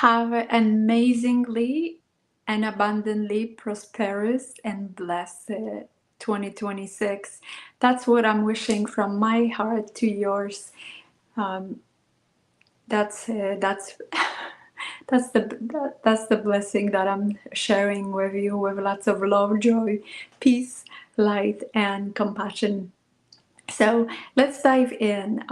Have an amazingly and abundantly prosperous and blessed 2026. That's what I'm wishing from my heart to yours. Um, that's that's the blessing that I'm sharing with you, with lots of love, joy, peace, light, and compassion. So let's dive in.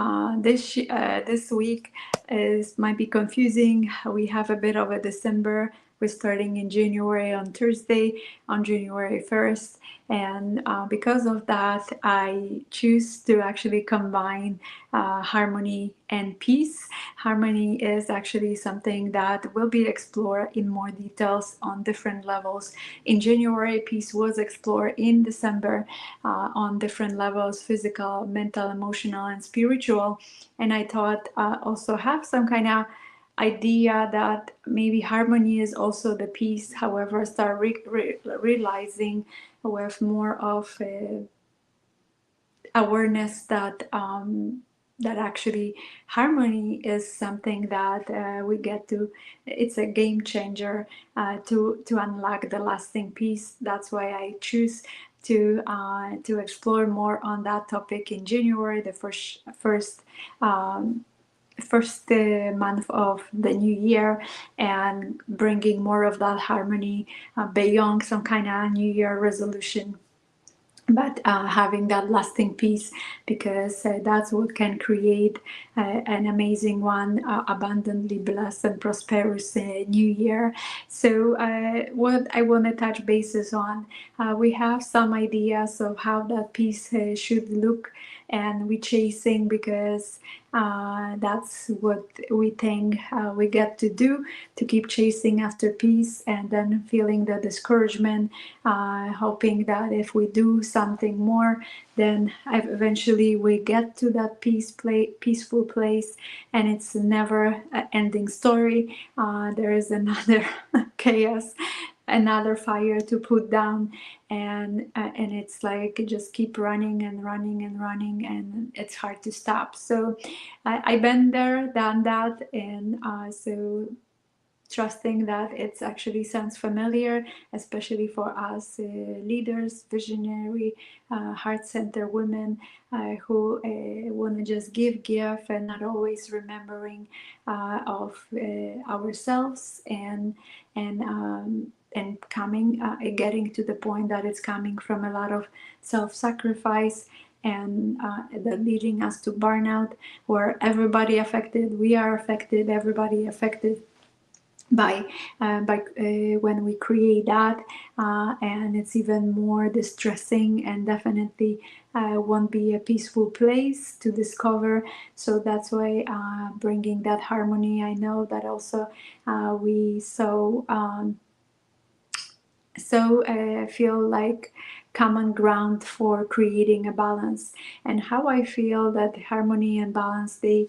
This week is might be confusing. We have a bit of a December. We're starting in January on Thursday, on January 1st, and because of that, I choose to actually combine harmony and peace. Harmony is actually something that will be explored in more details on different levels. In January, peace was explored. In December, on different levels: physical, mental, emotional, and spiritual. And I thought also have some kind of idea that maybe harmony is also the peace. However, start realizing with more of awareness that that actually harmony is something that we get to. It's a game changer to unlock the lasting peace. That's why I choose to explore more on that topic in January, the first month of the new year, and bringing more of that harmony beyond some kind of new year resolution, but having that lasting peace, because that's what can create an amazing one, abundantly blessed and prosperous new year. So what I want to touch bases on, we have some ideas of how that peace should look, and we chasing because that's what we think we get to do, to keep chasing after peace, and then feeling the discouragement, hoping that if we do something more, then eventually we get to that peaceful place, and it's never an ending story. There is another chaos, another fire to put down, and it's like just keep running and running and running, and it's hard to stop. So I've been there, done that, and so trusting that it's actually sounds familiar, especially for us leaders, visionary, heart center women who want to just give, and not always remembering of ourselves, and coming, getting to the point that it's coming from a lot of self-sacrifice, and that leading us to burnout, where everybody affected, we are affected, everybody affected by when we create that, and it's even more distressing, and definitely won't be a peaceful place to discover. So that's why bringing that harmony, I know that also we feel like common ground for creating a balance. And how I feel that harmony and balance, they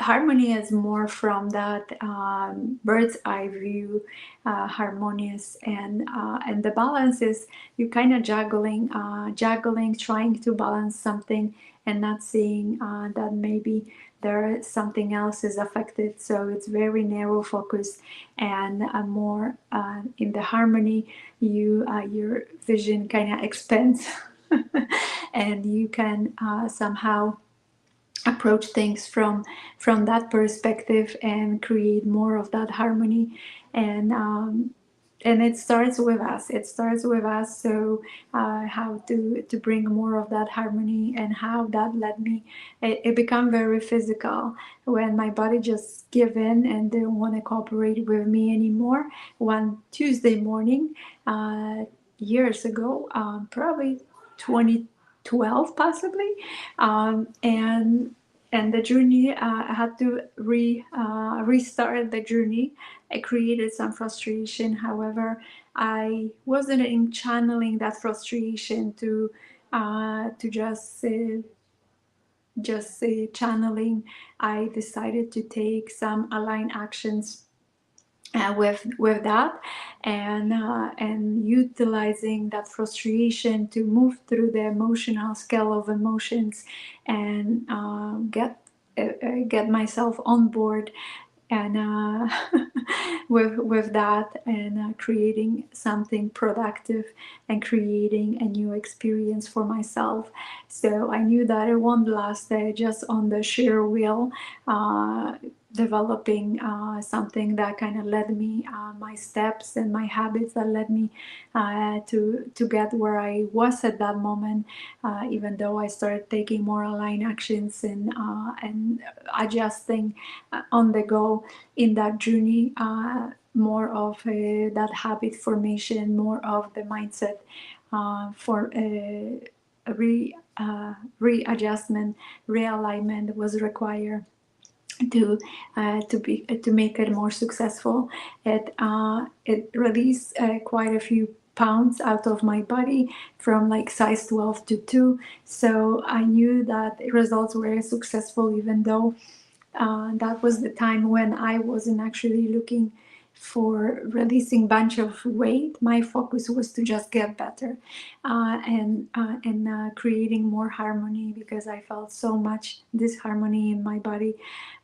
harmony is more from that bird's eye view, harmonious, and the balance is you kind of juggling, trying to balance something, and not seeing that maybe there something else is affected. So it's very narrow focus, and more in the harmony, your vision kind of expands, and you can somehow approach things from that perspective and create more of that harmony. And it starts with us, so how to bring more of that harmony, and how that led me, it became very physical when my body just give in and didn't want to cooperate with me anymore. One Tuesday morning, years ago, probably 2012 possibly, and the journey, I had to restart the journey. I created some frustration. However, I wasn't in channeling that frustration to just channeling. I decided to take some aligned actions with that, and utilizing that frustration to move through the emotional scale of emotions, and get myself on board, and with that, and creating something productive and creating a new experience for myself. So I knew that it won't last just on the sheer will. Developing something that kind of led me, my steps and my habits that led me to get where I was at that moment. Even though I started taking more aligned actions and adjusting on the go in that journey, more of that habit formation, more of the mindset for readjustment, realignment was required to make it more successful. It released quite a few pounds out of my body from like size 12 to 2. So I knew that results were successful, even though that was the time when I wasn't actually looking for releasing bunch of weight. My focus was to just get better, and creating more harmony, because I felt so much disharmony in my body,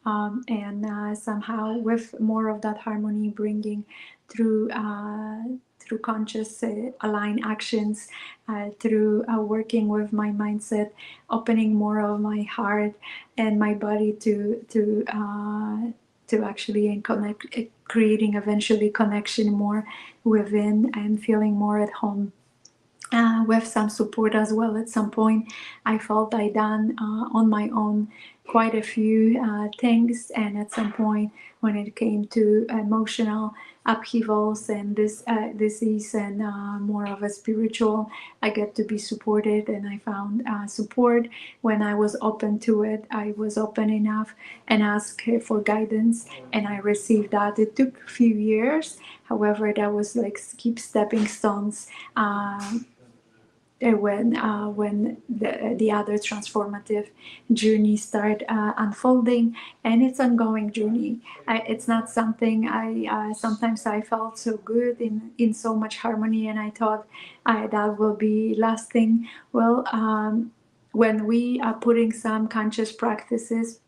and somehow with more of that harmony bringing through through conscious aligned actions, through working with my mindset, opening more of my heart and my body to actually connect, creating eventually connection more within and feeling more at home. With some support as well. At some point, I felt I done on my own quite a few things, and at some point, when it came to emotional upheavals and this disease and more of a spiritual, I get to be supported, and I found support when I was open to it. I was open enough and asked for guidance, and I received that. It took a few years, however, that was like keep stepping stones. When the other transformative journey start unfolding, and it's ongoing journey. It's not something I sometimes I felt so good in so much harmony, and I thought that will be lasting. Well, when we are putting some conscious practices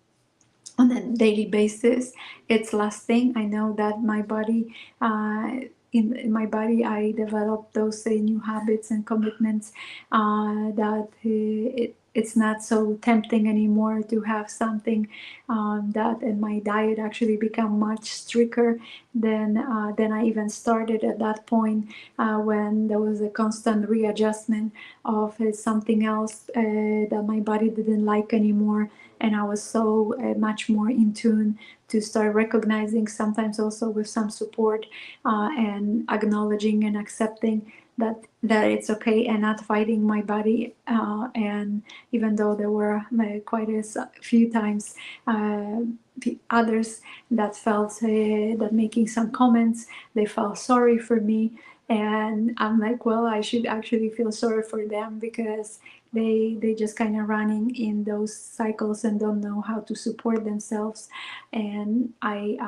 on a daily basis, it's lasting. I know that my body, in my body, I developed those new habits and commitments, that it's not so tempting anymore to have something that in my diet actually become much stricter than I even started at that point, when there was a constant readjustment of something else that my body didn't like anymore, and I was so much more in tune to start recognizing, sometimes also with some support, and acknowledging and accepting that it's okay, and not fighting my body. And even though there were quite a few times others that felt that making some comments, they felt sorry for me, and I'm like, well, I should actually feel sorry for them, because they just kind of running in those cycles and don't know how to support themselves. And I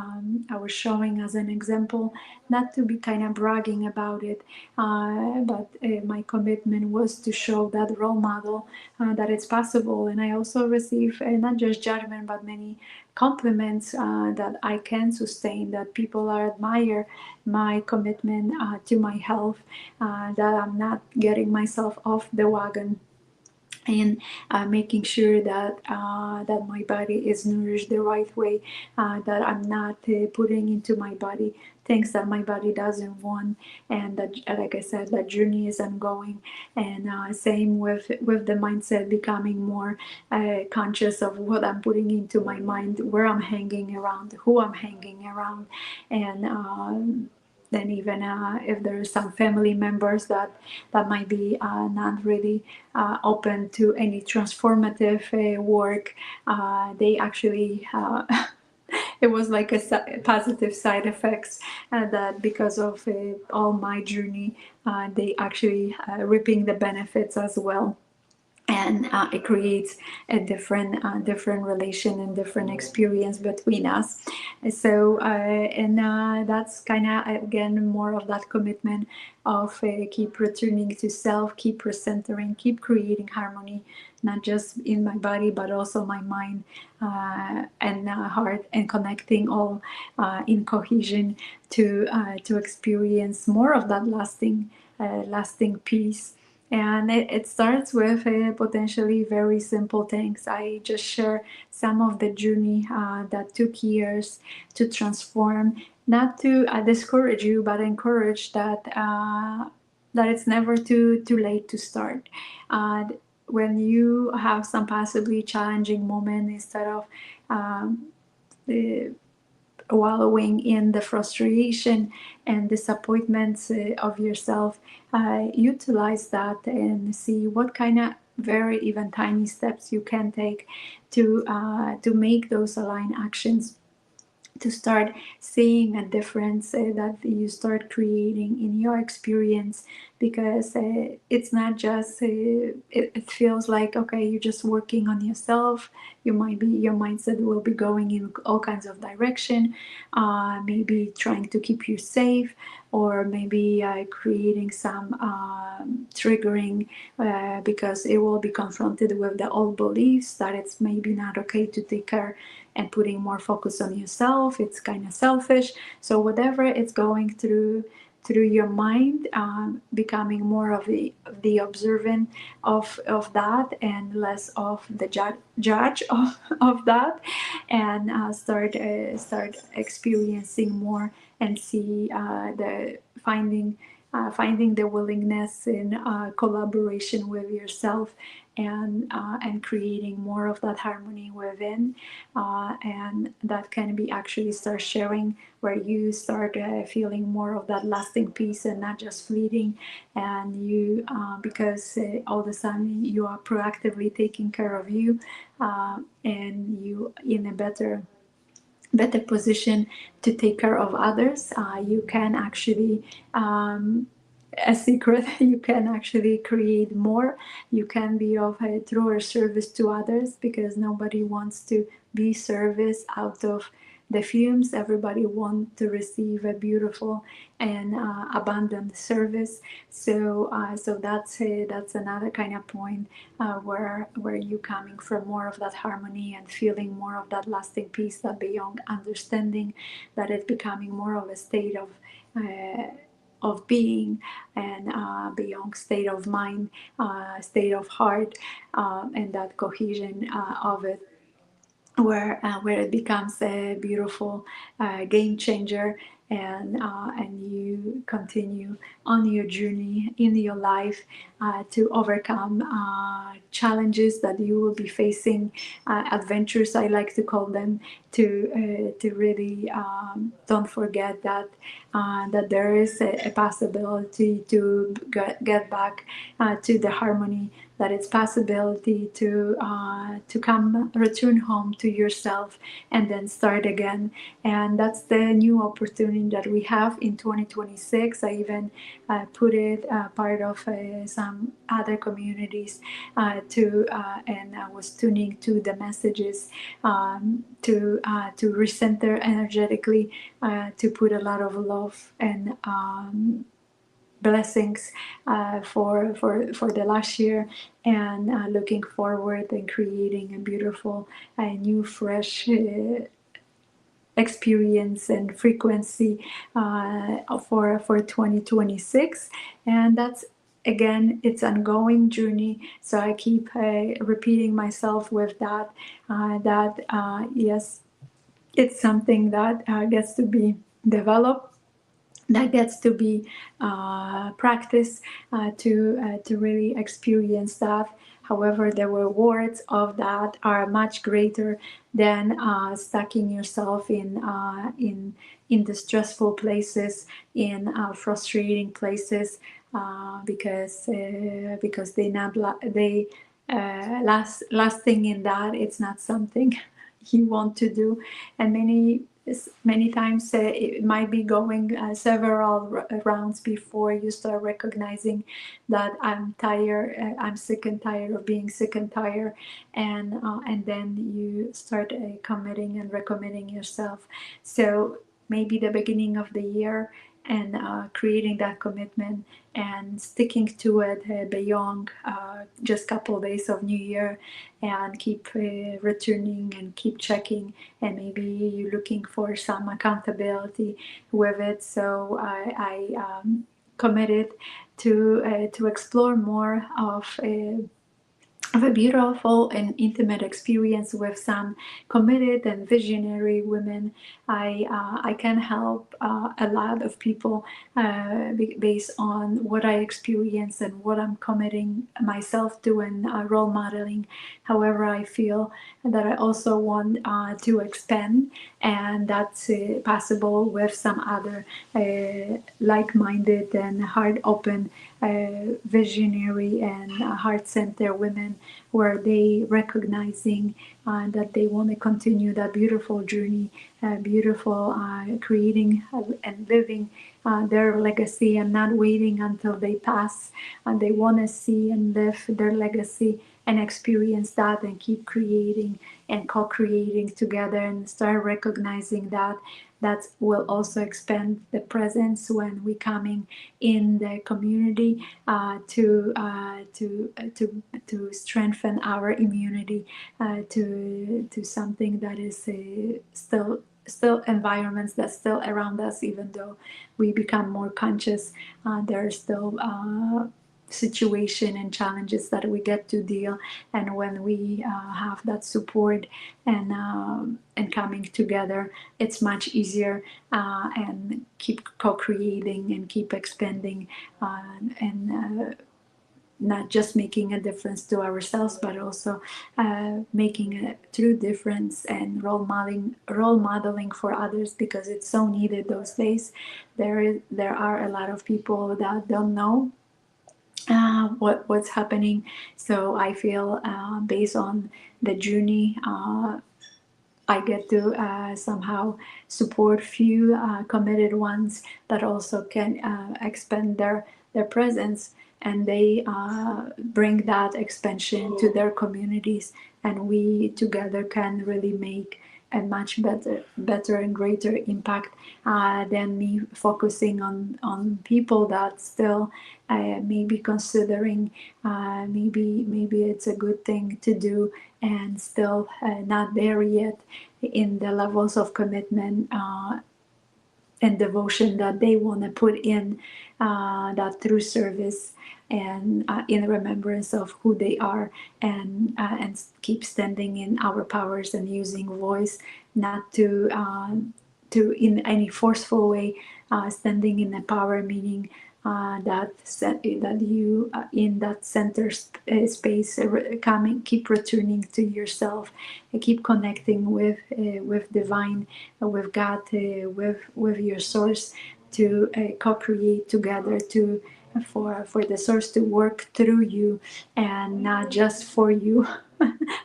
was showing as an example, not to be kind of bragging about it, but my commitment was to show that role model, that it's possible. And I also receive not just judgment but many compliments, that I can sustain, that people are admire my commitment to my health, that I'm not getting myself off the wagon, and making sure that my body is nourished the right way, that I'm not putting into my body things that my body doesn't want, and that, like I said, that journey is ongoing. And same with the mindset, becoming more conscious of what I'm putting into my mind, where I'm hanging around, who I'm hanging around, and then even if there are some family members that might be not really open to any transformative work, they actually it was like a positive side effects, that because of all my journey, they actually reaping the benefits as well. and it creates a different relation and different experience between us. So and that's kind of again more of that commitment of keep returning to self, keep recentering, keep creating harmony, not just in my body but also my mind and heart, and connecting all in cohesion to experience more of that lasting peace. And it starts with potentially very simple things. I just share some of the journey that took years to transform, not to discourage you, but encourage that it's never too late to start. Uh, when you have some possibly challenging moment, instead of um, the wallowing in the frustration and disappointments of yourself, utilize that and see what kind of very even tiny steps you can take to make those aligned actions, to start seeing a difference that you start creating in your experience. Because it's not just it feels like okay, you're just working on yourself. Your mindset will be going in all kinds of direction, maybe trying to keep you safe, or maybe creating some triggering because it will be confronted with the old beliefs that it's maybe not okay to take care and putting more focus on yourself. It's kind of selfish. So whatever it's going through your mind, becoming more of the observant of that and less of the judge of that, and start experiencing more and see the finding the willingness in collaboration with yourself, and creating more of that harmony within, and that can be actually start sharing, where you start feeling more of that lasting peace and not just fleeting. And you because all of a sudden you are proactively taking care of you, and you in a better position to take care of others. You can actually a secret you can actually create more. You can be of a truer service to others, because nobody wants to be service out of the fumes. Everybody wants to receive a beautiful and abundant service. So that's another kind of point where you coming from more of that harmony and feeling more of that lasting peace, that beyond understanding, that it's becoming more of a state of being, and beyond state of mind, state of heart, and that cohesion of it, where it becomes a beautiful game changer, and you continue on your journey in your life to overcome challenges that you will be facing, adventures I like to call them, to really don't forget that there is a possibility to get back to the harmony, that it's possibility to come return home to yourself and then start again. And that's the new opportunity that we have in 2026. I even put it part of some other communities and I was tuning to the messages to recenter energetically, to put a lot of love and blessings for the last year, and looking forward and creating a beautiful new fresh experience and frequency for 2026. And that's again, it's an ongoing journey, so I keep repeating myself with that yes, it's something that gets to be developed, that gets to be practiced, to really experience that. However, the rewards of that are much greater than stacking yourself in the stressful places, in frustrating places, because they not they last thing in that, it's not something you want to do. And many many times it might be going several rounds before you start recognizing that I'm tired, I'm sick and tired of being sick and tired, and then you start committing and recommitting yourself. So maybe the beginning of the year, and creating that commitment and sticking to it beyond just couple days of New Year, and keep returning and keep checking, and maybe you're looking for some accountability with it. So I committed to explore more of a beautiful and intimate experience with some committed and visionary women. I can help a lot of people based on what I experience and what I'm committing myself to, and role modeling. However, I feel that I also want to expand, and that's possible with some other like-minded and heart-open, visionary and heart-centered women, where they recognizing that they want to continue that beautiful journey, beautiful creating and living their legacy, and not waiting until they pass. And they want to see and live their legacy and experience that, and keep creating and co-creating together, and start recognizing that that will also expand the presence when we coming in the community, to strengthen our immunity to something that is still environments that still around us. Even though we become more conscious, there are still situation and challenges that we get to deal. And when we have that support and coming together, it's much easier, and keep co-creating and keep expanding, and not just making a difference to ourselves, but also making a true difference and role modeling for others, because it's so needed those days. There are a lot of people that don't know what's happening. So I feel, based on the journey, I get to somehow support few committed ones that also can expand their presence, and they bring that expansion to their communities, and we together can really make a much better and greater impact than me focusing on people that still maybe considering, maybe it's a good thing to do, and still not there yet in the levels of commitment and devotion that they want to put in, that through service, and in remembrance of who they are, and keep standing in our powers and using voice, not to in any forceful way, standing in the power, meaning that you in that center space, coming, keep returning to yourself, and keep connecting with divine, with God, with your source, to co-create together, to for the source to work through you, and not just for you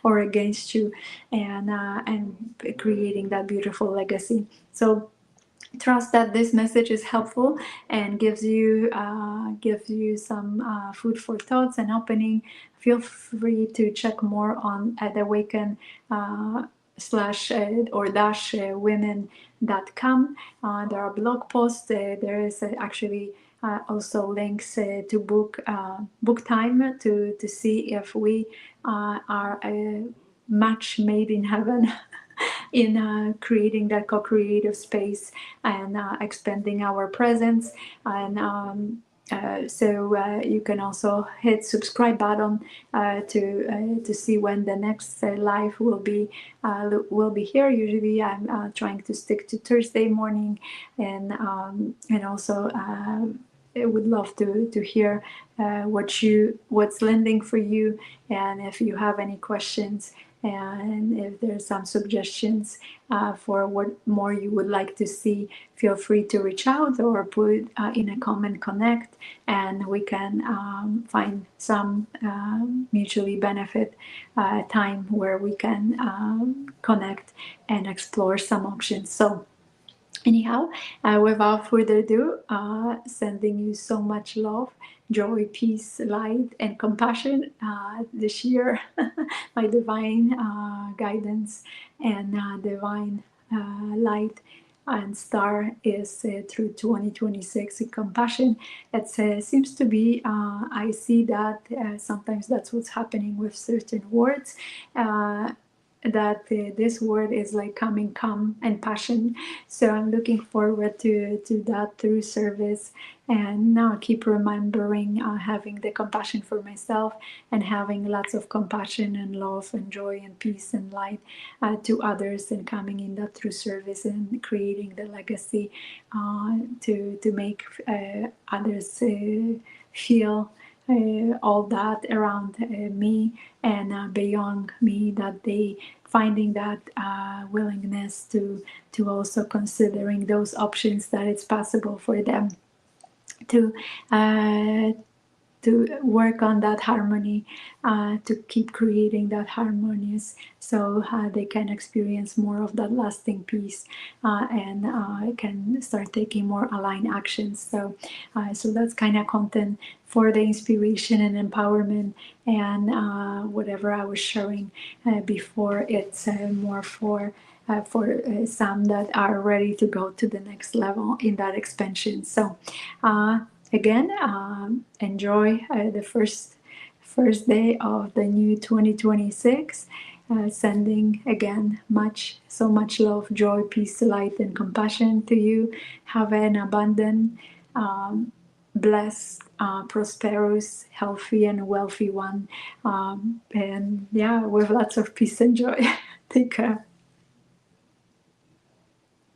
or against you, and creating that beautiful legacy. So trust that this message is helpful and gives you some food for thoughts and opening. Feel free to check more on at awaken slash or dash women.com. There are blog posts. There is actually also links to book time to see if we are a match made in heaven in creating that co-creative space, and expanding our presence. And so you can also hit subscribe button to see when the next live will be here. Usually I'm trying to stick to Thursday morning, and also I would love to hear what's landing for you, and if you have any questions, and if there's some suggestions for what more you would like to see, feel free to reach out or put in a comment, connect, and we can find some mutually benefit time where we can connect and explore some options. So Anyhow, without further ado, sending you so much love, joy, peace, light, and compassion this year. My divine guidance and divine light and star is through 2026 in compassion. It seems to be, I see that sometimes that's what's happening with certain words. That this word is like coming calm and passion, so I'm looking forward to that through service. And now I keep remembering having the compassion for myself and having lots of compassion and love and joy and peace and light to others, and coming in that through service and creating the legacy to make others feel all that around me and beyond me, that they finding that willingness to also considering those options, that it's possible for them to uh, to work on that harmony, to keep creating that harmonious, so they can experience more of that lasting peace, and can start taking more aligned actions. So that's kind of content for the inspiration and empowerment, and whatever I was sharing before, it's more for some that are ready to go to the next level in that expansion. So again, enjoy the first day of the new 2026. Sending again so much love, joy, peace, light, and compassion to you. Have an abundant, blessed, prosperous, healthy, and wealthy one. And yeah, with lots of peace and joy. Take care.